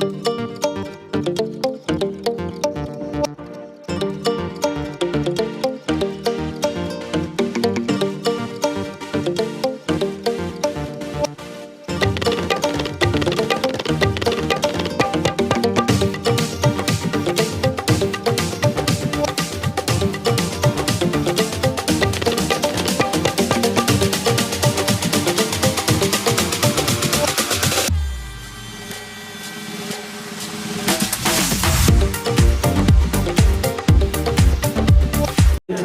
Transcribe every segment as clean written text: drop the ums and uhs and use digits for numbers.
To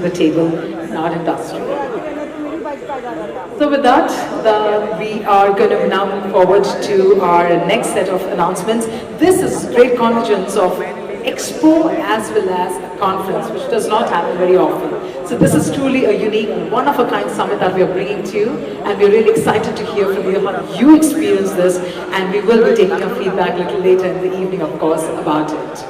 the table in our industry. So with that, we are going to now move forward to our next set of announcements. This is great convergence of expo as well as a conference, which does not happen very often. So this is truly a unique, one-of-a-kind summit that we are bringing to you, and we're really excited to hear from you how you experience this, and we will be taking your feedback a little later in the evening, of course, about it.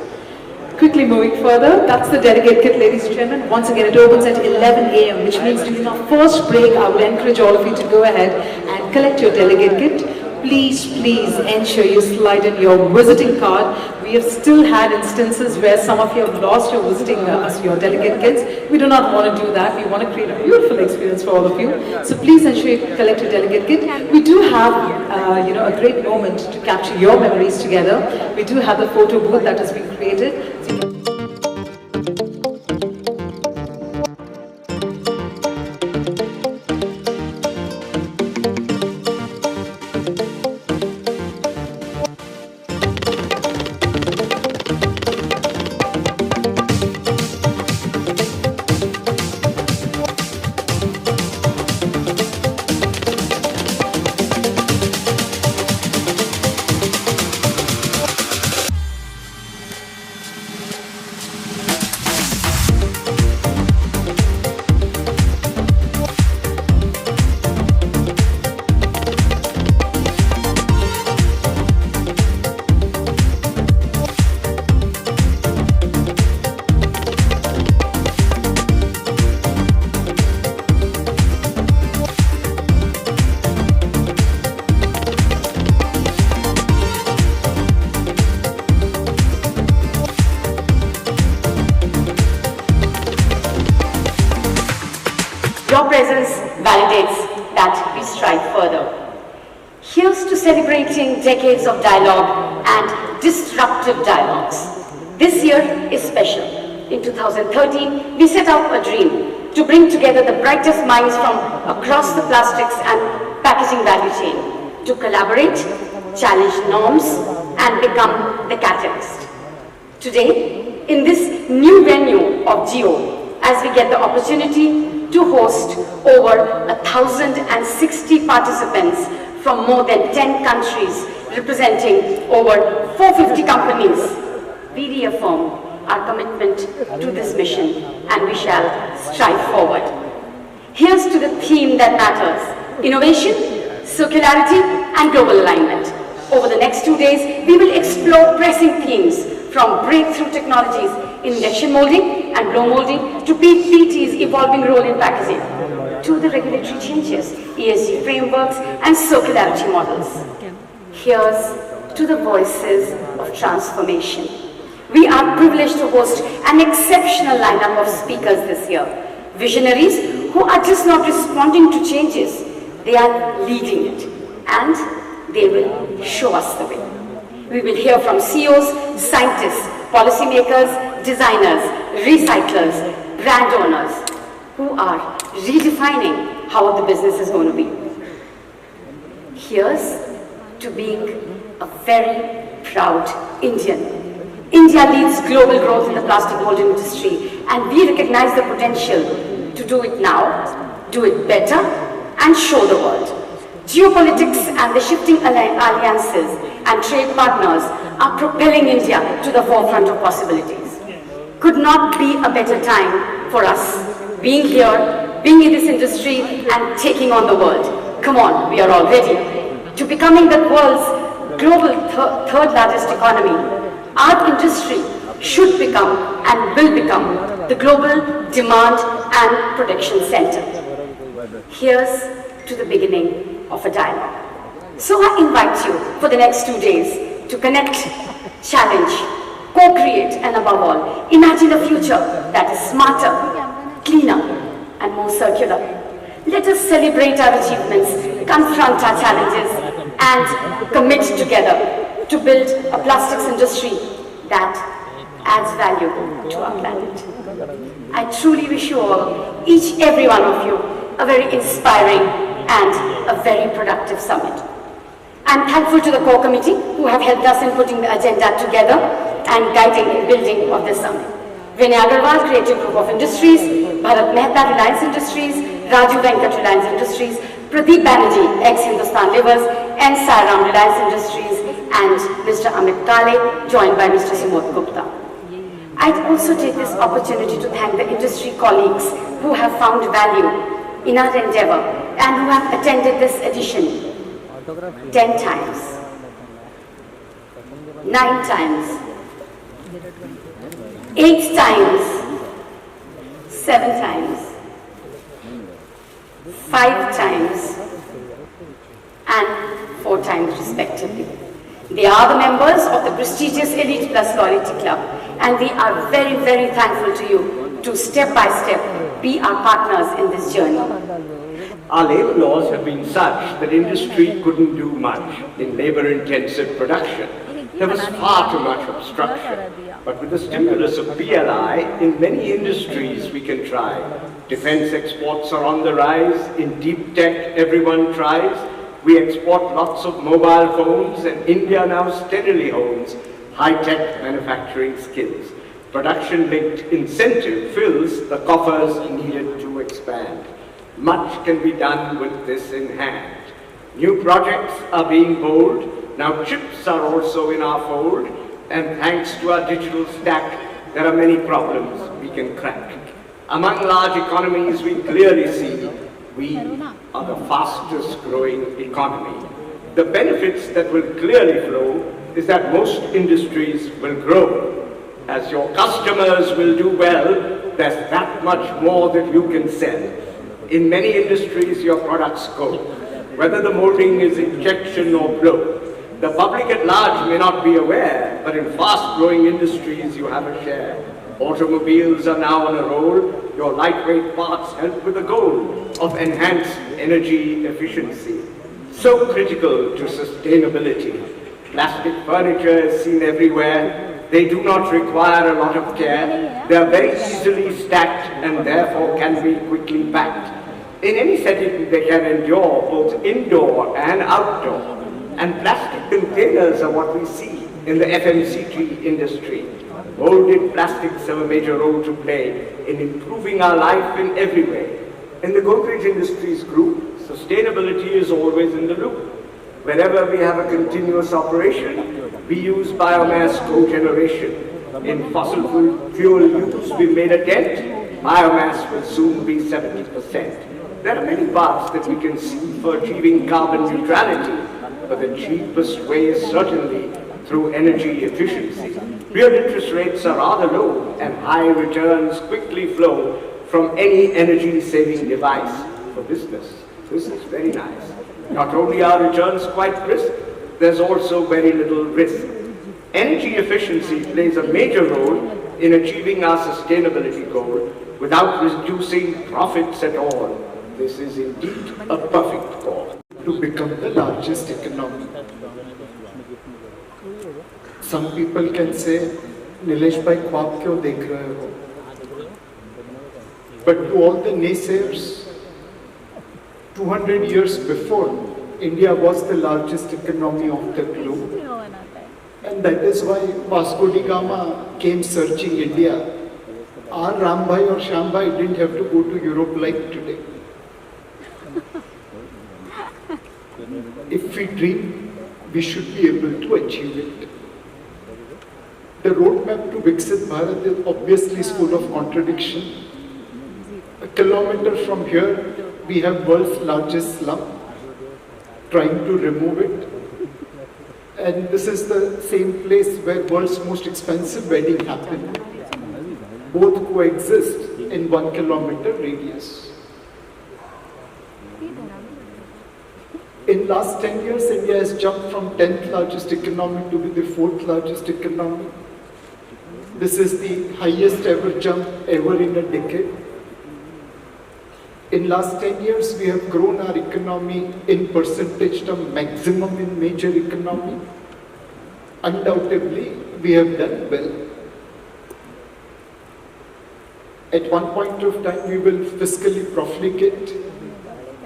Quickly moving further, that's the delegate kit, ladies and gentlemen. Once again, it opens at 11 a.m., which means during our first break, I would encourage all of you to go ahead and collect your delegate kit. Please ensure you slide in your visiting card. We have still had instances where some of you have lost your visiting, your delegate kits. We do not want to do that. We want to create a beautiful experience for all of you. So please ensure you collect your delegate kit. We do have, a great moment to capture your memories together. We do have the photo booth that has been created. Your presence validates that we strive further. Here's to celebrating decades of dialogue and disruptive dialogues. This year is special. In 2013, we set out a dream to bring together the brightest minds from across the plastics and packaging value chain to collaborate, challenge norms, and become the catalyst. Today, in this new venue of Jio, as we get the opportunity to host over 1,060 participants from more than 10 countries representing over 450 companies, we reaffirm our commitment to this mission and we shall strive forward. Here's to the theme that matters: innovation, circularity and global alignment. Over the next 2 days, we will explore pressing themes from breakthrough technologies in injection molding and blow molding to PET's evolving role in packaging, to the regulatory changes, ESG frameworks and circularity models. Here's to the voices of transformation. We are privileged to host an exceptional lineup of speakers this year. Visionaries who are just not responding to changes, they are leading it and they will show us the way. We will hear from CEOs, scientists, policymakers, designers, recyclers, brand owners who are redefining how the business is going to be. Here's to being a very proud Indian. India leads global growth in the plastic molding industry, and we recognize the potential to do it now, do it better, and show the world. Geopolitics and the shifting alliances and trade partners are propelling India to the forefront of possibilities. Could not be a better time for us being here, being in this industry and taking on the world. Come on, we are all ready. To becoming the world's global third largest economy, our industry should become and will become the global demand and production center. Here's to the beginning of a dialogue. So I invite you for the next 2 days to connect, challenge, co-create, and above all, imagine a future that is smarter, cleaner, and more circular. Let us celebrate our achievements, confront our challenges, and commit together to build a plastics industry that adds value to our planet. I truly wish you all, every one of you, a very inspiring and a very productive summit. I'm thankful to the core committee who have helped us in putting the agenda together and guiding in building of this summit. Vinay Agarwal, Creative Group of Industries, Bharat Mehta, Reliance Industries, Raju Venkat, Reliance Industries, Pradeep Banerjee, ex-Hindustan Livers, N. Sairam, Reliance Industries, and Mr. Amit Kale, joined by Mr. Sumod Gupta. I'd also take this opportunity to thank the industry colleagues who have found value in our endeavor and who have attended this edition 10 times, 9 times, 8 times, 7 times, 5 times, and 4 times respectively. They are the members of the prestigious Elite Plus Loyalty Club, and we are very, very thankful to you to step by step be our partners in this journey. Our labour laws have been such that industry couldn't do much in labour-intensive production. There was far too much obstruction. But with the stimulus of PLI, in many industries we can try. Defence exports are on the rise. In deep tech, everyone tries. We export lots of mobile phones, and India now steadily owns high-tech manufacturing skills. Production-linked incentive fills the coffers needed to expand. Much can be done with this in hand. New projects are being bold. Now chips are also in our fold. And thanks to our digital stack, there are many problems we can crack. Among large economies, we clearly see we are the fastest growing economy. The benefits that will clearly flow is that most industries will grow. As your customers will do well, there's that much more that you can sell. In many industries, your products go, whether the molding is injection or blow. The public at large may not be aware, but in fast-growing industries, you have a share. Automobiles are now on a roll. Your lightweight parts help with the goal of enhanced energy efficiency. So critical to sustainability. Plastic furniture is seen everywhere. They do not require a lot of care. They are very easily stacked and therefore can be quickly packed. In any setting, they can endure both indoor and outdoor. And plastic containers are what we see in the FMCG industry. Molded plastics have a major role to play in improving our life in every way. In the Godrej Industries Group, sustainability is always in the loop. Wherever we have a continuous operation, we use biomass cogeneration. In fossil fuel use, we made a dent. Biomass will soon be 70%. There are many paths that we can see for achieving carbon neutrality, but the cheapest way is certainly through energy efficiency. Real interest rates are rather low, and high returns quickly flow from any energy-saving device for business. This is very nice. Not only are returns quite brisk, there's also very little risk. Energy efficiency plays a major role in achieving our sustainability goal without reducing profits at all. This is indeed a perfect call. To become the largest economy. Some people can say, Nilesh bhai, ख्वाब क्यों देख रहे हो? But to all the naysayers, 200 years before, India was the largest economy of the globe. And that is why Vasco da Gama came searching India. Our Rambhai or Shambhai didn't have to go to Europe like today. If we dream, we should be able to achieve it. The roadmap to Viksit Bharat is obviously full of contradiction. A kilometer from here, we have world's largest slum, trying to remove it. And this is the same place where world's most expensive wedding happened. Both coexist in 1 kilometer radius. In in last 10 years, India has jumped from 10th largest economy to be the 4th largest economy. This is the highest ever jump ever in a decade. In last 10 years, we have grown our economy in percentage term maximum in major economy. Undoubtedly, we have done well. At one point of time, we will fiscally profligate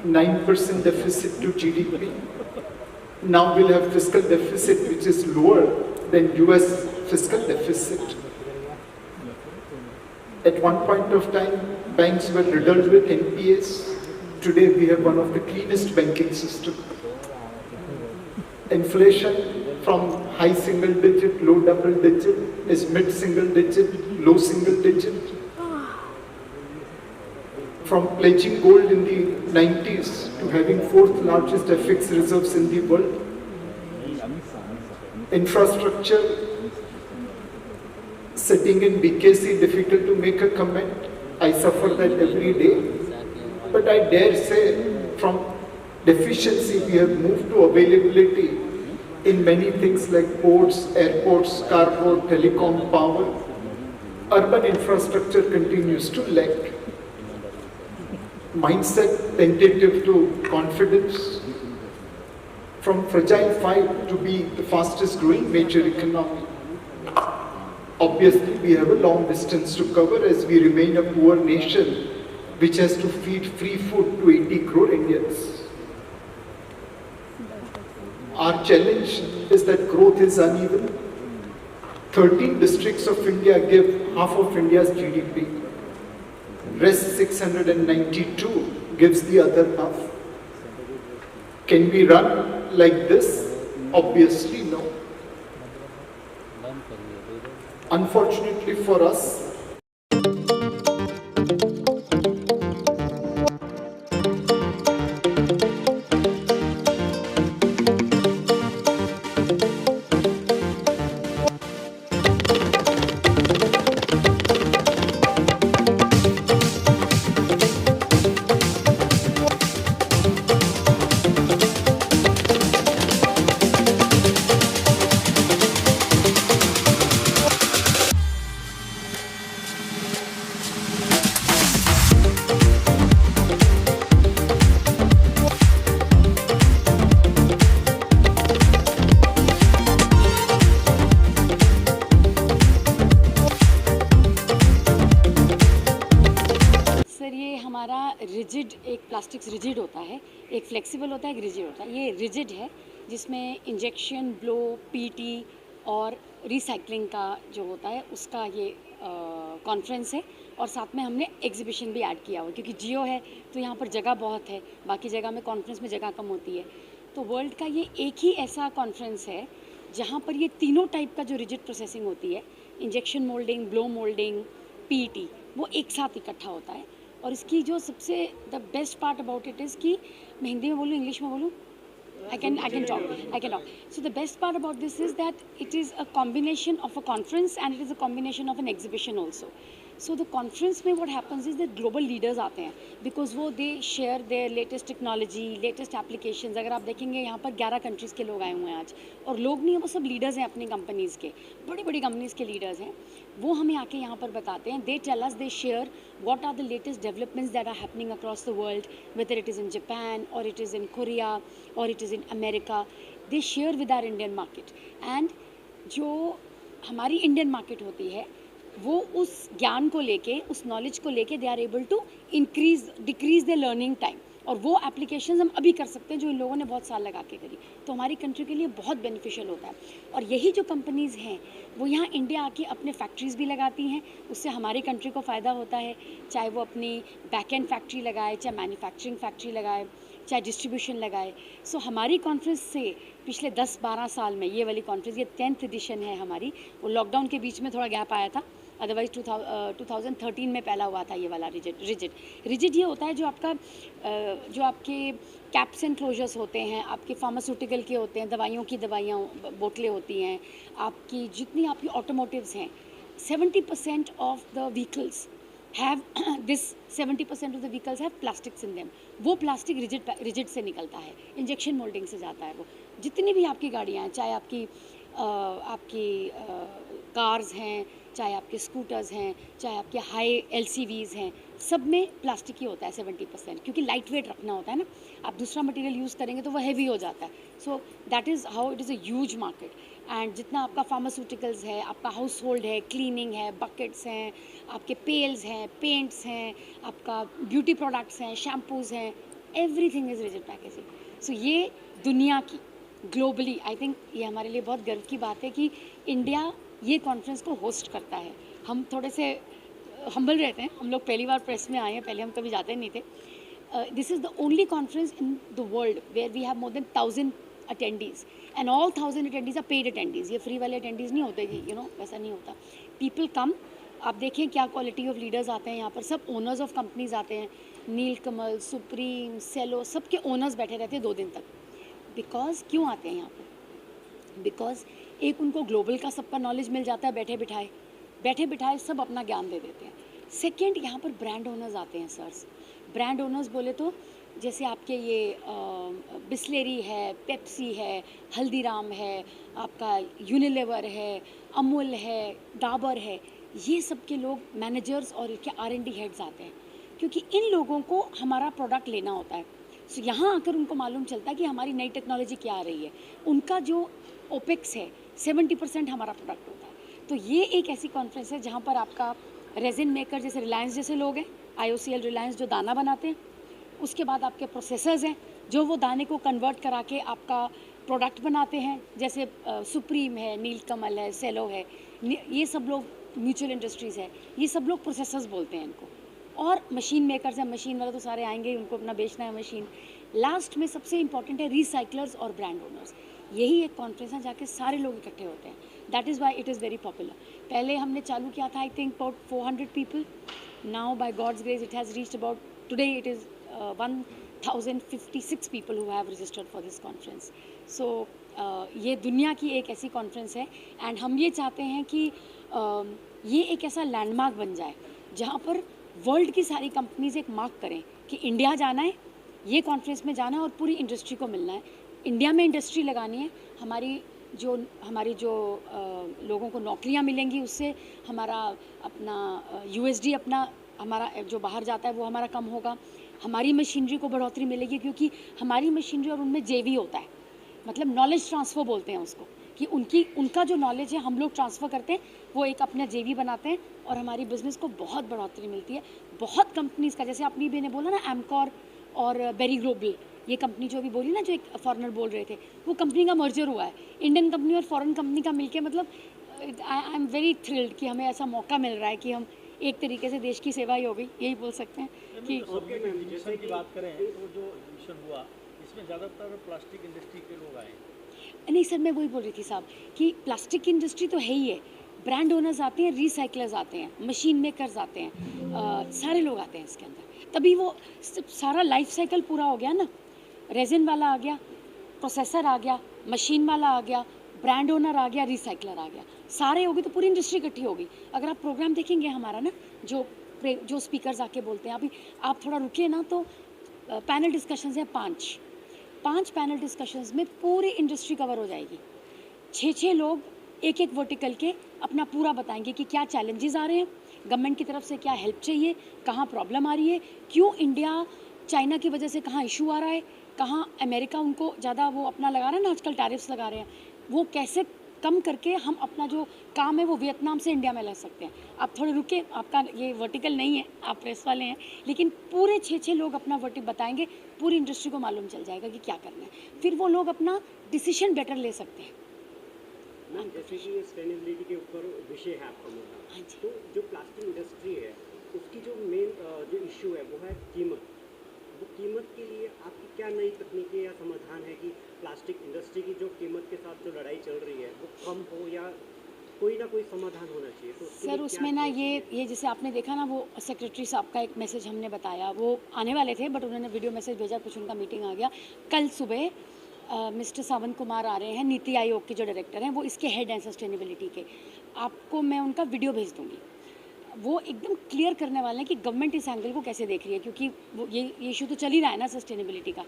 9% deficit to GDP. Now we'll have fiscal deficit which is lower than US fiscal deficit. At one point of time, banks were riddled with NPAs. Today we have one of the cleanest banking systems. Inflation from high single digit, low double digit is mid single digit, low single digit. From pledging gold in the 90s to having 4th largest FX reserves in the world. Infrastructure, sitting in BKC, difficult to make a comment. I suffer that every day. But I dare say from deficiency we have moved to availability in many things like ports, airports, cargo, telecom, power. Urban infrastructure continues to lack. Mindset tentative to confidence, from fragile 5 to be the fastest growing major economy. Obviously, we have a long distance to cover as we remain a poor nation which has to feed free food to 80 crore Indians. Our challenge is that growth is uneven. 13 districts of India give half of India's GDP. Rest 692 gives the other half. Can we run like this? Obviously no. Unfortunately for us, rigid, एक plastics rigid होता है, एक flexible होता है, एक rigid होता है। ये रिजिड है जिसमें इंजेक्शन, ब्लो, पीटी और रिसाइकलिंग का जो होता है उसका ये कॉन्फ्रेंस है। और साथ में हमने एग्जीबिशन भी ऐड किया हुआ क्योंकि जियो है तो यहाँ पर जगह बहुत है, बाकी जगह में कॉन्फ्रेंस में जगह कम होती है। तो वर्ल्ड का ये एक ही ऐसा कॉन्फ्रेंस है जहाँ पर ये तीनों टाइप का जो रिजिड प्रोसेसिंग होती है, injection moulding, blow moulding, PT, वो एक साथ इकट्ठा होता है। और इसकी जो सबसे the best part about it is कि मैं हिंदी में बोलूँ, इंग्लिश में बोलूँ, I can talk. So the best part about this is that it is a combination of a conference and it is a combination of an exhibition also. So the conference में what happens is that global leaders आते हैं because वो they share their latest technology, latest applications। अगर आप देखेंगे यहाँ पर 11 countries के लोग आए हुए हैं आज, और लोग नहीं हैं, वो सब लीडर्स हैं अपनी कंपनीज़ के, बड़ी बड़ी कंपनीज़ के लीडर्स हैं। वो हमें आके यहाँ पर बताते हैं, they tell us, they share what are the latest developments that are happening across the world, whether it is in Japan or it is in Korea or it is in America. They share with our Indian market, and जो हमारी Indian market होती है वो उस ज्ञान को लेके, उस नॉलेज को लेके they are able to decrease the learning time, और वो एप्लीकेशंस हम अभी कर सकते हैं जो इन लोगों ने बहुत साल लगा के करी। तो हमारी कंट्री के लिए बहुत बेनिफिशियल होता है। और यही जो कंपनीज़ हैं वो यहाँ इंडिया आके अपने फैक्ट्रीज़ भी लगाती हैं, उससे हमारी कंट्री को फ़ायदा होता है, चाहे वो अपनी बैक एंड फैक्ट्री लगाए, चाहे मैन्युफैक्चरिंग फैक्ट्री लगाए, चाहे डिस्ट्रीब्यूशन लगाए। सो हमारी कॉन्फ्रेंस से पिछले 10-12 साल में ये वाली कॉन्फ्रेंस, ये 10th एडिशन है हमारी। वो लॉकडाउन के बीच में थोड़ा गैप आया था, अदरवाइज 2013 में पहला हुआ था ये वाला रिजिड ये होता है जो आपका जो आपके कैप्स एंड क्लोजर्स होते हैं, आपके फार्मास्यूटिकल के होते हैं, दवाइयाँ बोतलें होती हैं, आपकी जितनी आपकी ऑटोमोटिव्स हैं, 70% of the vehicles have this 70% of the vehicles have plastics in them. वो प्लास्टिक रिजिड से निकलता है, इंजेक्शन मोल्डिंग से जाता है वो। जितनी भी आपकी गाड़ियाँ हैं, चाहे आपकी कार्स हैं, चाहे आपके स्कूटर्स हैं, चाहे आपके हाई LCVs हैं, सब में प्लास्टिक ही होता है 70%, क्योंकि लाइट वेट रखना होता है ना। आप दूसरा मटेरियल यूज़ करेंगे तो वो हैवी हो जाता है। So that is how it is a huge market. And जितना आपका फार्मास्यूटिकल्स है, आपका हाउस होल्ड है, क्लीनिंग है, बकेट्स हैं, आपके पेल्स हैं, पेंट्स हैं, आपका ब्यूटी प्रोडक्ट्स हैं, शैम्पूज़ हैं, एवरीथिंग इज़ रिजिड पैकेजिंग। सो ये दुनिया की ग्लोबली, आई थिंक ये हमारे लिए बहुत गर्व की बात है कि इंडिया ये कॉन्फ्रेंस को होस्ट करता है। हम थोड़े से हम्बल रहते हैं, हम लोग पहली बार प्रेस में आए हैं, पहले हम कभी जाते नहीं थे। This is the only conference in the world where we have more than 1000 attendees and all 1000 attendees are paid attendees. ये फ्री वाले अटेंडीज़ नहीं होते जी, वैसा नहीं होता। पीपल कम, आप देखिए क्या क्वालिटी ऑफ लीडर्स आते हैं यहाँ पर, सब ओनर्स ऑफ कंपनीज आते हैं, नीलकमल, सुप्रीम, सेलो, सबके ओनर्स बैठे रहते हैं 2 दिन तक। बिकॉज क्यों आते हैं यहाँ पर? बिकॉज एक उनको ग्लोबल का सबका नॉलेज मिल जाता है, बैठे बिठाए सब अपना ज्ञान दे देते हैं। सेकंड, यहाँ पर ब्रांड ओनर्स आते हैं सर्स। ब्रांड ओनर्स बोले तो जैसे आपके ये बिस्लेरी है, पेप्सी है, हल्दीराम है, आपका यूनिलीवर है, अमूल है, डाबर है, ये सब के लोग मैनेजर्स और इनके R&D हेड्स आते हैं, क्योंकि इन लोगों को हमारा प्रोडक्ट लेना होता है। सो यहाँ आकर उनको मालूम चलता है कि हमारी नई टेक्नोलॉजी क्या आ रही है। उनका जो ओपेक्स है 70% हमारा प्रोडक्ट होता है। तो ये एक ऐसी कॉन्फ्रेंस है जहाँ पर आपका रेजिन मेकर जैसे रिलायंस जैसे लोग हैं, IOCL रिलायंस जो दाना बनाते हैं, उसके बाद आपके प्रोसेसर्स हैं जो वो दाने को कन्वर्ट करा के आपका प्रोडक्ट बनाते हैं, जैसे सुप्रीम है, नीलकमल है, सेलो है, ये सब लोग, म्यूचुअल इंडस्ट्रीज़ है, ये सब लोग प्रोसेसर्स बोलते हैं इनको। और मशीन मेकर्स हैं, मशीन वाले तो सारे आएंगे ही, उनको अपना बेचना है मशीन। लास्ट में सबसे इंपॉर्टेंट है रिसाइकलर्स और ब्रांड ओनर्स। यही एक कॉन्फ्रेंस है जाके सारे लोग इकट्ठे होते हैं। That is why it is very popular. पहले हमने चालू किया था I think about 400 people, now by God's grace it has reached about, today it is 1056 people who have registered for this conference. So ये दुनिया की एक ऐसी कॉन्फ्रेंस है एंड हम ये चाहते हैं कि ये एक ऐसा लैंडमार्क बन जाए जहाँ पर वर्ल्ड की सारी कंपनीज एक मार्क करें कि इंडिया जाना है, ये कॉन्फ्रेंस में जाना है और पूरी इंडस्ट्री को मिलना है। इंडिया में इंडस्ट्री लगानी है, हमारी जो लोगों को नौकरियां मिलेंगी, उससे हमारा अपना USD अपना हमारा जो बाहर जाता है वो हमारा कम होगा। हमारी मशीनरी को बढ़ोतरी मिलेगी, क्योंकि हमारी मशीनरी और उनमें JV होता है, मतलब नॉलेज ट्रांसफ़र बोलते हैं उसको, कि उनका जो नॉलेज है हम लोग ट्रांसफ़र करते हैं, वो एक अपना JV बनाते हैं और हमारी बिज़नेस को बहुत बढ़ोतरी मिलती है। बहुत कंपनीज़ का, जैसे आपने भी ने बोला ना, एमकॉर और बेरी ग्लोबल, ये कंपनी जो अभी बोली ना, जो एक फॉरेनर बोल रहे थे, वो कंपनी का मर्जर हुआ है इंडियन कंपनी और फॉरेन कंपनी का मिलके। मतलब आई एम वेरी थ्रिल्ड कि हमें ऐसा मौका मिल रहा है कि हम एक तरीके से देश की सेवा ही हो गई, यही बोल सकते हैं कि जैसे की बात करें तो जो मिशन हुआ इसमें ज़्यादातर प्लास्टिक इंडस्ट्री के लोग आए। नहीं सर, मैं वही बोल रही थी साहब कि प्लास्टिक इंडस्ट्री तो है ही है, ब्रांड ओनर्स आते हैं, रिसाइकलर्स आते हैं, मशीन मेकर्स आते हैं, सारे लोग आते हैं इसके अंदर। तभी वो सारा लाइफ साइकिल पूरा हो गया ना। रेजिन वाला आ गया, प्रोसेसर आ गया, मशीन वाला आ गया, ब्रांड ओनर आ गया, रिसाइकलर आ गया, सारे हो गए तो पूरी इंडस्ट्री इकट्ठी होगी। अगर आप प्रोग्राम देखेंगे हमारा ना, जो स्पीकर्स आके बोलते हैं, अभी आप थोड़ा रुके ना तो पैनल डिस्कशंस हैं 5 पैनल डिस्कशंस में पूरी इंडस्ट्री कवर हो जाएगी। 6 लोग एक वर्टिकल के अपना पूरा बताएंगे कि क्या चैलेंजेस आ रहे हैं, गवर्नमेंट की तरफ से क्या हेल्प चाहिए, कहाँ प्रॉब्लम आ रही है, क्यों इंडिया चाइना की वजह से कहाँ इशू आ रहा है, कहाँ अमेरिका उनको ज़्यादा वो अपना लगा रहा है ना, आजकल टैरिफ्स लगा रहे हैं, वो कैसे कम करके हम अपना जो काम है वो वियतनाम से इंडिया में ला सकते हैं। आप थोड़े रुके, आपका ये वर्टिकल नहीं है, आप प्रेस वाले हैं, लेकिन पूरे 6 लोग अपना वर्टिकल बताएंगे, पूरी इंडस्ट्री को मालूम चल जाएगा कि क्या करना है, फिर वो लोग अपना डिसीजन बेटर ले सकते हैं। मैम, जैसे कि सस्टेनेबिलिटी के ऊपर विषय है आपका मुद्दा, हाँ जी। तो जो प्लास्टिक इंडस्ट्री है उसकी जो मेन जो इशू है वो है कीमत। वो कीमत के लिए आपकी क्या नई तकनीकें या समाधान है कि प्लास्टिक इंडस्ट्री की जो कीमत के साथ जो लड़ाई चल रही है वो कम हो, या कोई ना कोई समाधान होना चाहिए? तो उसके सर लिए उसमें क्या ना चाहिए? ये जैसे आपने देखा ना, वो सेक्रेटरी साहब का एक मैसेज हमने बताया, वो आने वाले थे बट उन्होंने वीडियो मैसेज भेजा, कुछ उनका मीटिंग आ गया। कल सुबह मिस्टर सावंत कुमार आ रहे हैं, नीति आयोग के जो डायरेक्टर हैं, वो इसके हेड हैं सस्टेनेबिलिटी के, आपको मैं उनका वीडियो भेज दूँगी। वो एकदम क्लियर करने वाले हैं कि गवर्नमेंट इस एंगल को कैसे देख रही है, क्योंकि वो ये इशू तो चल ही रहा है ना सस्टेनेबिलिटी का।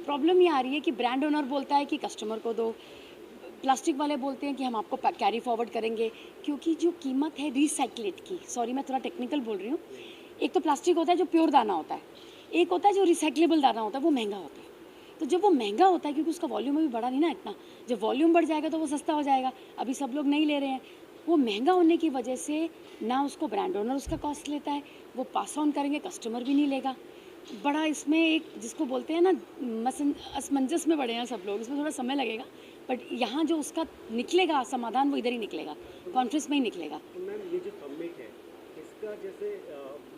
प्रॉब्लम ये आ रही है कि ब्रांड ओनर बोलता है कि कस्टमर को दो, प्लास्टिक वाले बोलते हैं कि हम आपको कैरी फॉरवर्ड करेंगे, क्योंकि जो कीमत है रिसाइक्लेट की, सॉरी मैं थोड़ा टेक्निकल बोल रही हूँ, एक तो प्लास्टिक होता है जो प्योर दाना होता है, एक होता है जो रिसाइक्लेबल दाना होता है, वो महंगा होता है। तो जब वो महंगा होता है, क्योंकि उसका वॉल्यूम अभी बढ़ा नहीं ना इतना, जब वॉल्यूम बढ़ जाएगा तो वो सस्ता हो जाएगा, अभी सब लोग नहीं ले रहे हैं। वो महंगा होने की वजह से ना उसको ब्रांड ओनर उसका कॉस्ट लेता है, वो पास ऑन करेंगे, कस्टमर भी नहीं लेगा। बड़ा इसमें एक जिसको बोलते हैं ना असमंजस में पड़े हैं सब लोग, इसमें थोड़ा समय लगेगा, बट यहाँ जो उसका निकलेगा समाधान वो इधर ही निकलेगा, कॉन्फ्रेंस में ही निकलेगा। तो मैम ये जो समिट है इसका जैसे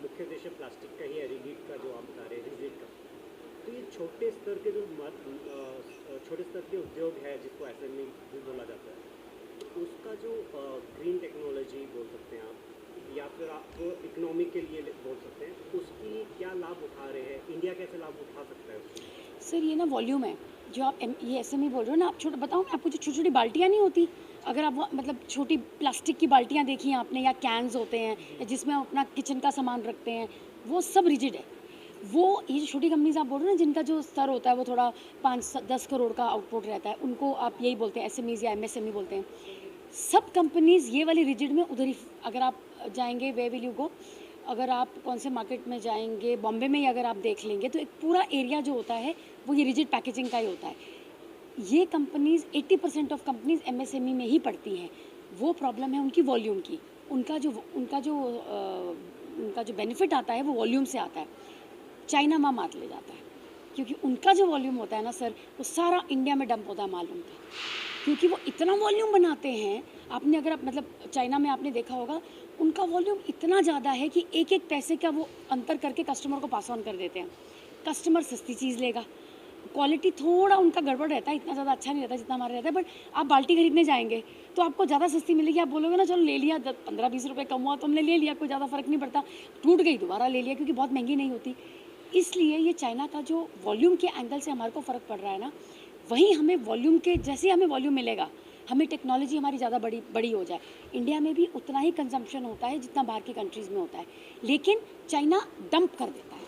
मुख्य उद्देश्य प्लास्टिक का ही है, रिजिड का जो आप बता रहे हैं रिजिड का, तो ये छोटे स्तर के जो छोटे स्तर के उद्योग है जिसको एसएमई भी बोला जाता है, तो उसका जो ग्रीन टेक्नोलॉजी बोल सकते हैं आप, या फिर आप इकोनॉमी के लिए बोल सकते हैं, उसके लिए क्या लाभ उठा रहे हैं, इंडिया कैसे लाभ उठा सकता है उससे? सर ये ना वॉल्यूम है जो आप ये एसएमई बोल रहे हो ना, आप छोटा बताऊँ मैं आपको, जो छोटी छोटी बाल्टियाँ नहीं होती, अगर आप मतलब छोटी प्लास्टिक की बाल्टियाँ देखी हैं आपने, या कैन्स होते हैं जिसमें हम अपना किचन का सामान रखते हैं, वो सब रिजिड है। वो ये जो छोटी कंपनीज आप बोल रहे हो ना, जिनका जो स्तर होता है वो थोड़ा 5-10 करोड़ का आउटपुट रहता है, उनको आप यही बोलते हैं एसएमईज या एमएसएमई बोलते हैं। सब कंपनीज ये वाली रिजिड में उधर ही, अगर आप जाएंगे वे विल यू गो, अगर आप कौन से मार्केट में जाएंगे, बॉम्बे में ही अगर आप देख लेंगे तो एक पूरा एरिया जो होता है वो ये रिजिड पैकेजिंग का ही होता है। ये कंपनीज 80% ऑफ कंपनीज एमएसएमई में ही पड़ती हैं। वो प्रॉब्लम है उनकी वॉल्यूम की, उनका जो बेनिफिट आता है वो वॉल्यूम से आता है। चाइना मात ले जाता है, क्योंकि उनका जो वॉल्यूम होता है ना सर, वो सारा इंडिया में डंप होता है माल उनका, क्योंकि वो इतना वॉल्यूम बनाते हैं। आपने अगर आप मतलब चाइना में आपने देखा होगा, उनका वॉल्यूम इतना ज़्यादा है कि एक एक पैसे का वो अंतर करके कस्टमर को पास ऑन कर देते हैं। कस्टमर सस्ती चीज़ लेगा, क्वालिटी थोड़ा उनका गड़बड़ रहता है, इतना ज़्यादा अच्छा नहीं रहता जितना हमारा रहता है, बट आप बाल्टी खरीदने जाएंगे तो आपको ज़्यादा सस्ती मिलेगी। आप बोलोगे ना चलो ले लिया, 15-20 रुपये कम हुआ तो हमने ले लिया, कोई ज़्यादा फ़र्क नहीं पड़ता, टूट गई दोबारा ले लिया, क्योंकि बहुत महंगी नहीं होती। इसलिए ये चाइना का जो वॉल्यूम के एंगल से हमारे को फ़र्क पड़ रहा है ना, वहीं हमें वॉल्यूम के जैसे हमें वॉल्यूम मिलेगा, हमें टेक्नोलॉजी हमारी ज़्यादा बड़ी हो जाए, इंडिया में भी उतना ही कंजम्पशन होता है जितना बाहर की कंट्रीज़ में होता है, लेकिन चाइना डंप कर देता है।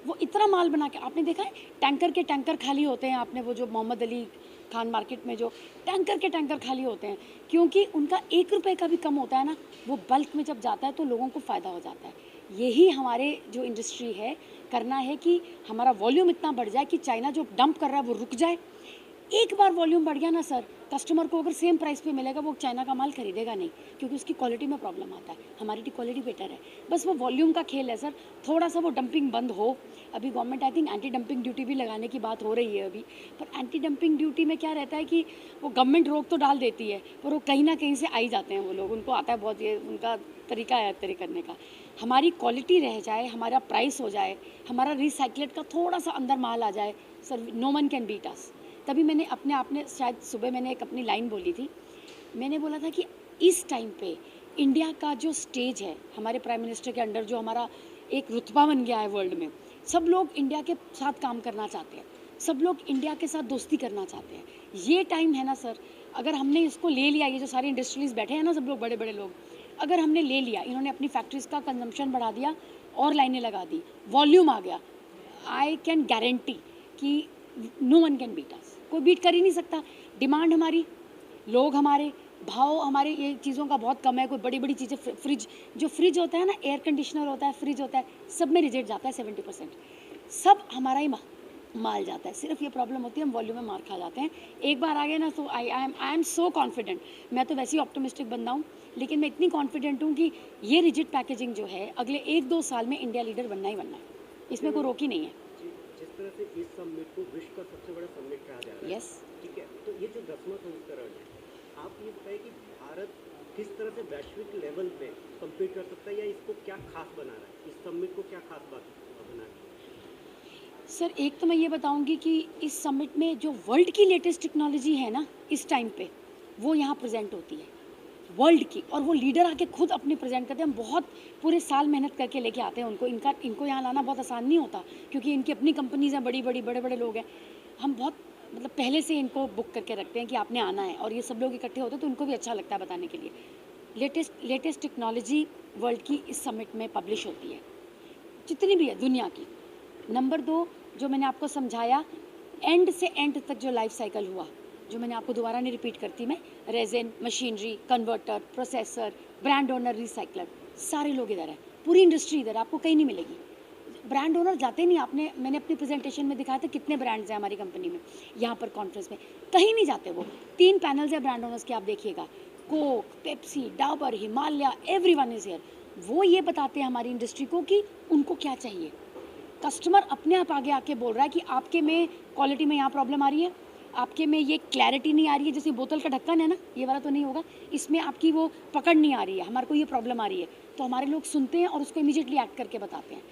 वो इतना माल बना के, आपने देखा है टैंकर के टैंकर खाली होते हैं, आपने वो जो मोहम्मद अली खान मार्केट में जो टैंकर के टैंकर खाली होते हैं, क्योंकि उनका 1 रुपये का भी कम होता है ना, वो बल्क में जब जाता है तो लोगों को फ़ायदा हो जाता है। यही हमारे जो इंडस्ट्री है करना है कि हमारा वॉल्यूम इतना बढ़ जाए कि चाइना जो डंप कर रहा है वो रुक जाए। एक बार वॉल्यूम बढ़ गया ना सर, कस्टमर को अगर सेम प्राइस पे मिलेगा वो चाइना का माल खरीदेगा नहीं, क्योंकि उसकी क्वालिटी में प्रॉब्लम आता है। हमारी क्वालिटी बेटर है, बस वो वॉल्यूम का खेल है सर। थोड़ा सा वो डंपिंग बंद हो, अभी government I think anti dumping duty भी लगाने की बात हो रही है अभी, पर एंटी डंपिंग ड्यूटी में क्या रहता है कि वो गवर्नमेंट रोक तो डाल देती है, पर वो कहीं ना कहीं से आई जाते हैं वो लोग, उनको आता है बहुत, ये उनका तरीका है तरी करने का। हमारी क्वालिटी रह जाए, हमारा प्राइस हो जाए, हमारा रिसाइकलेट का थोड़ा सा अंदर माल आ जाए sir, no one can beat us. तभी मैंने आपने शायद सुबह मैंने एक अपनी लाइन बोली थी, मैंने बोला था कि इस टाइम पे इंडिया का जो स्टेज है, हमारे प्राइम मिनिस्टर के अंडर जो हमारा एक रुतबा बन गया है वर्ल्ड में, सब लोग इंडिया के साथ काम करना चाहते हैं, सब लोग इंडिया के साथ दोस्ती करना चाहते हैं। ये टाइम है ना सर, अगर हमने इसको ले लिया, ये जो सारे इंडस्ट्रीज बैठे हैं ना सब लोग बड़े बड़े लोग, अगर हमने ले लिया, इन्होंने अपनी फैक्ट्रीज का कंजम्पशन बढ़ा दिया और लाइनें लगा दी, वॉल्यूम आ गया, आई कैन गारंटी कि no one can beat us, कोई बीट कर ही नहीं सकता। डिमांड हमारी, लोग हमारे, भाव हमारे, ये चीज़ों का बहुत कम है। कोई बड़ी बड़ी चीज़ें, फ्रिज जो फ्रिज होता है ना, एयर कंडीशनर होता है, फ्रिज होता है, सब में रिजेक्ट जाता है 70%, सब हमारा ही माल जाता है। सिर्फ ये प्रॉब्लम होती है हम वॉल्यूम में मार खा जाते हैं। एक बार आ गए ना तो आई एम सो कॉन्फिडेंट, मैं तो वैसे ही ऑप्टिमिस्टिक बंदा हूँ, लेकिन मैं इतनी कॉन्फिडेंट हूँ कि ये रिजिड पैकेजिंग जो है अगले 1-2 साल में इंडिया लीडर बनना ही बनना है, इसमें कोई रोक ही नहीं है। जिस तरह से इस समिट को विश्व का सबसे बड़ा समिट कहा जा रहा है, यस, ठीक है, तो ये जो 10वां संस्करण है, आप ये बताइए कि भारत किस तरह से वैश्विक लेवल पे कम्पीट कर सकता है, या इसको क्या खास बना रहा है, इस समिट को क्या खास बात बना रहा है? सर एक तो मैं ये बताऊंगी कि इस समिट में जो वर्ल्ड की लेटेस्ट टेक्नोलॉजी है ना इस टाइम पे, वो यहाँ प्रेजेंट होती है वर्ल्ड की, और वो लीडर आके खुद अपने प्रेजेंट करते हैं। हम बहुत पूरे साल मेहनत करके लेके आते हैं उनको, इनको यहाँ लाना बहुत आसान नहीं होता, क्योंकि इनकी अपनी कंपनीज हैं, बड़े बड़े लोग हैं। हम बहुत मतलब पहले से इनको बुक करके रखते हैं कि आपने आना है, और ये सब लोग इकट्ठे होते हैं तो उनको भी अच्छा लगता है बताने के लिए। लेटेस्ट टेक्नोलॉजी वर्ल्ड की इस समिट में पब्लिश होती है, जितनी भी है दुनिया की। नंबर 2, जो मैंने आपको समझाया, एंड से एंड तक जो लाइफ साइकिल हुआ, जो मैंने आपको दोबारा नहीं रिपीट करती मैं, resin, machinery, converter, processor, brand owner, recycler, सारे लोग इधर हैं, पूरी इंडस्ट्री इधर, आपको कहीं नहीं मिलेगी। ब्रांड ओनर जाते नहीं, मैंने अपनी प्रेजेंटेशन में दिखाया था कितने ब्रांड्स हैं हमारी कंपनी में, यहाँ पर कॉन्फ्रेंस में कहीं नहीं जाते वो। 3 पैनल्स है ब्रांड ओनर्स के, आप देखिएगा, Coke, Pepsi, Dabur, Himalaya, everyone is here. वो ये बताते हैं हमारी इंडस्ट्री को कि उनको क्या चाहिए। कस्टमर अपने आप आगे आके बोल रहा है कि आपके में क्वालिटी में यहाँ प्रॉब्लम आ रही है, आपके में ये क्लैरिटी नहीं आ रही है, जैसे बोतल का ढक्कन है ना, ये वाला तो नहीं होगा, इसमें आपकी वो पकड़ नहीं आ रही है, हमारे को ये प्रॉब्लम आ रही है। तो हमारे लोग सुनते हैं और उसको इमीडिएटली एक्ट करके बताते हैं।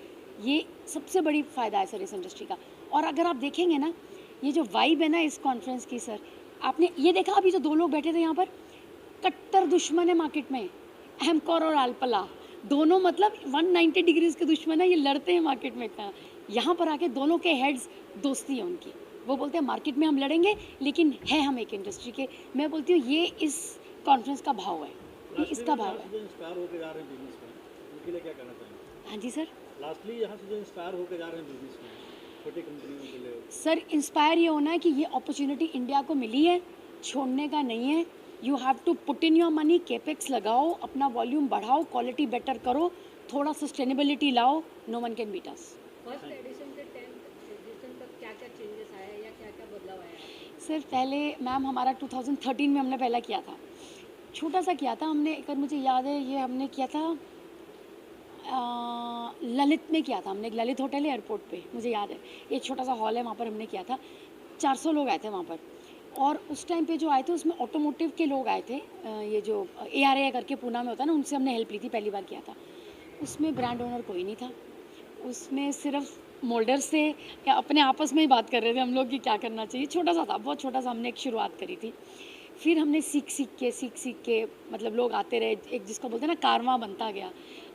ये सबसे बड़ी फ़ायदा है सर इस इंडस्ट्री का। और अगर आप देखेंगे ना, ये जो वाइब है ना इस कॉन्फ्रेंस की सर, आपने ये देखा अभी जो 2 लोग बैठे थे यहाँ पर, कट्टर दुश्मन है मार्केट में, एमकॉर और आलपला, दोनों मतलब 190 डिग्रीज के दुश्मन है, ये लड़ते हैं मार्केट में इतना। यहाँ पर आके दोनों के हेड्स दोस्ती है उनकी, वो बोलते हैं मार्केट में हम लड़ेंगे लेकिन है हम एक इंडस्ट्री के। मैं बोलती हूँ ये इस कॉन्फ्रेंस का भाव है, ये इसका भाव है। जो इंस्पायर होकर जा रहे हैं बिजनेस में, उनके लिए क्या कहना चाहेंगे? हाँ जी सर। लास्टली यहाँ से जो इंस्पायर होकर जा रहे हैं बिजनेस में, छोटी कंपनियों के लिए। सर इंस्पायर ये होना है कि ये अपॉर्चुनिटी इंडिया को मिली है, छोड़ने का नहीं है। You have to put in your money, capex लगाओ, अपना वॉल्यूम बढ़ाओ, क्वालिटी बेटर करो, थोड़ा सस्टेनेबिलिटी लाओ, no one can beat us. First edition से 10th एडिशन तक क्या क्या चेंजेस आया या क्या क्या बदलाव आया? सर पहले मैम हमारा 2013 में हमने पहला किया था, छोटा सा किया था हमने, अगर मुझे याद है ये हमने किया था ललित में किया था हमने, एक ललित होटल है एयरपोर्ट पे, मुझे याद है, एक छोटा सा हॉल है वहाँ पर हमने किया था। 400 लोग आए थे वहाँ पर, और उस टाइम पे जो आए थे उसमें ऑटोमोटिव के लोग आए थे, ये जो ARA करके पूना में होता है ना, उनसे हमने हेल्प ली थी, पहली बार किया था। उसमें ब्रांड ओनर कोई नहीं था, उसमें सिर्फ मोल्डर्स थे, या अपने आपस में ही बात कर रहे थे हम लोग कि क्या करना चाहिए, छोटा सा था, बहुत छोटा सा हमने एक शुरुआत करी थी। फिर हमने सीख के मतलब लोग आते रहे, एक जिसको बोलते हैं ना कारवां बनता गया।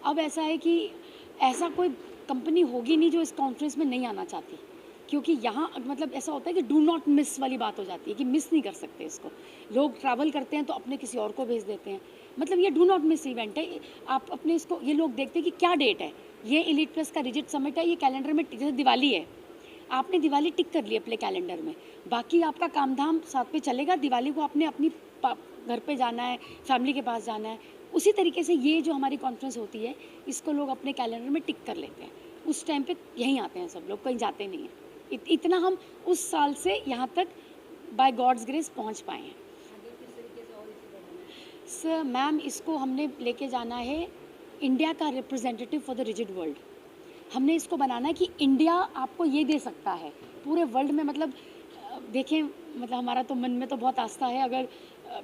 अब ऐसा है कि ऐसा कोई कंपनी होगी नहीं जो इस कॉन्फ्रेंस में नहीं आना चाहती, क्योंकि यहाँ मतलब ऐसा होता है कि डू नॉट मिस वाली बात हो जाती है कि मिस नहीं कर सकते इसको। लोग ट्रैवल करते हैं तो अपने किसी और को भेज देते हैं, मतलब ये डू नॉट मिस इवेंट है। आप अपने इसको, ये लोग देखते हैं कि क्या डेट है, ये एलीट प्लस का रिजिट समिट है, ये कैलेंडर में, जैसे दिवाली है, आपने दिवाली टिक कर ली अपने कैलेंडर में, बाकी आपका काम धाम साथ में चलेगा। दिवाली को आपने अपनी घर पे जाना है, फैमिली के पास जाना है, उसी तरीके से ये जो हमारी कॉन्फ्रेंस होती है इसको लोग अपने कैलेंडर में टिक कर लेते हैं। उस टाइम पे यहीं आते हैं सब लोग, कहीं जाते नहीं हैं। इतना हम उस साल से यहाँ तक बाय गॉड्स ग्रेस पहुँच पाए हैं। आगे किस तरीके से और इसे बढ़ाना है? सर मैम इसको हमने लेके जाना है इंडिया का representative for the rigid world. हमने इसको बनाना है कि इंडिया आपको ये दे सकता है पूरे वर्ल्ड में, मतलब देखें, मतलब हमारा तो मन में तो बहुत आस्था है, अगर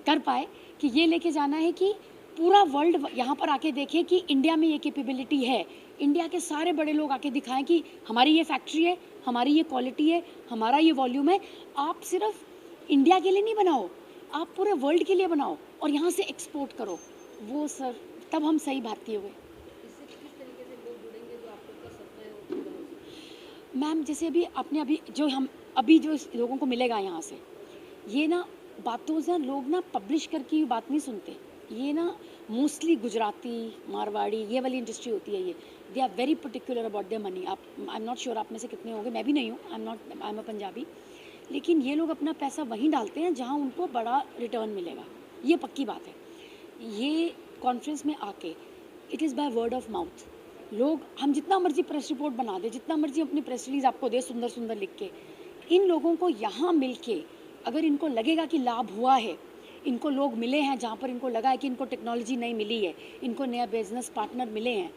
कर पाए कि ये लेके जाना है कि पूरा वर्ल्ड यहाँ पर आके देखे कि इंडिया में ये कैपेबिलिटी है। इंडिया के सारे बड़े लोग आके दिखाएं कि हमारी ये फैक्ट्री है, हमारी ये क्वालिटी है, हमारा ये वॉल्यूम है। आप सिर्फ इंडिया के लिए नहीं बनाओ, आप पूरे वर्ल्ड के लिए बनाओ और यहाँ से एक्सपोर्ट करो। वो सर तब हम सही भारतीय हुए। इससे किस तरीके से लोग जुड़ेंगे जो आप लोग का सपना है वो पूरा हो सके? मैम जैसे अभी जो लोगों को मिलेगा यहाँ से, ये ना बातों से लोग ना पब्लिश करके बात नहीं सुनते, ये ना मोस्टली गुजराती, मारवाड़ी, ये वाली इंडस्ट्री होती है, ये they are very particular about their money. आप, आई एम नॉट श्योर आप में से कितने होंगे, मैं भी नहीं हूँ, आई एम अ पंजाबी, लेकिन ये लोग अपना पैसा वहीं डालते हैं जहाँ उनको बड़ा रिटर्न मिलेगा, ये पक्की बात है। ये कॉन्फ्रेंस में आके it is by word of mouth, लोग, हम जितना मर्जी प्रेस रिपोर्ट बना दे, जितना मर्जी अपनी प्रेस रिलीज आपको दे सुंदर सुंदर लिख के, इन लोगों को यहाँ मिल के अगर इनको लगेगा कि लाभ हुआ है, इनको लोग मिले हैं जहाँ पर इनको लगा है कि इनको टेक्नोलॉजी नहीं मिली है, इनको नया बिजनेस पार्टनर मिले हैं,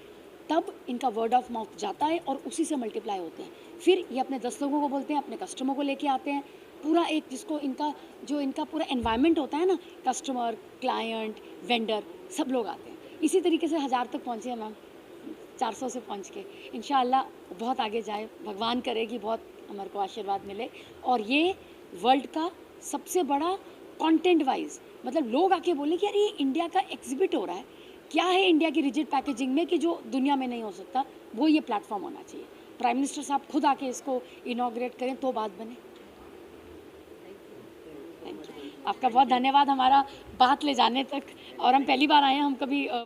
तब इनका वर्ड ऑफ माउथ जाता है और उसी से मल्टीप्लाई होते हैं। फिर ये अपने 10 लोगों को बोलते हैं, अपने कस्टमर को लेके आते हैं, पूरा एक जिसको इनका पूरा एनवायरनमेंट होता है ना, कस्टमर, क्लाइंट, वेंडर, सब लोग आते हैं। इसी तरीके से 1000 तक पहुँचे हैं मैम, 400 से पहुँच के इंशाअल्लाह बहुत आगे जाए, भगवान करे कि बहुत हमारे को आशीर्वाद मिले। और ये वर्ल्ड का सबसे बड़ा कंटेंट वाइज, मतलब लोग आके बोले कि यार ये इंडिया का एग्जिबिट हो रहा है, क्या है इंडिया की रिजिड पैकेजिंग में कि जो दुनिया में नहीं हो सकता, वो ये प्लेटफॉर्म होना चाहिए। प्राइम मिनिस्टर साहब खुद आके इसको इनॉग्रेट करें तो बात बने। थैंक यू, आपका बहुत धन्यवाद हमारा बात ले जाने तक, और हम पहली बार आए हैं, हम कभी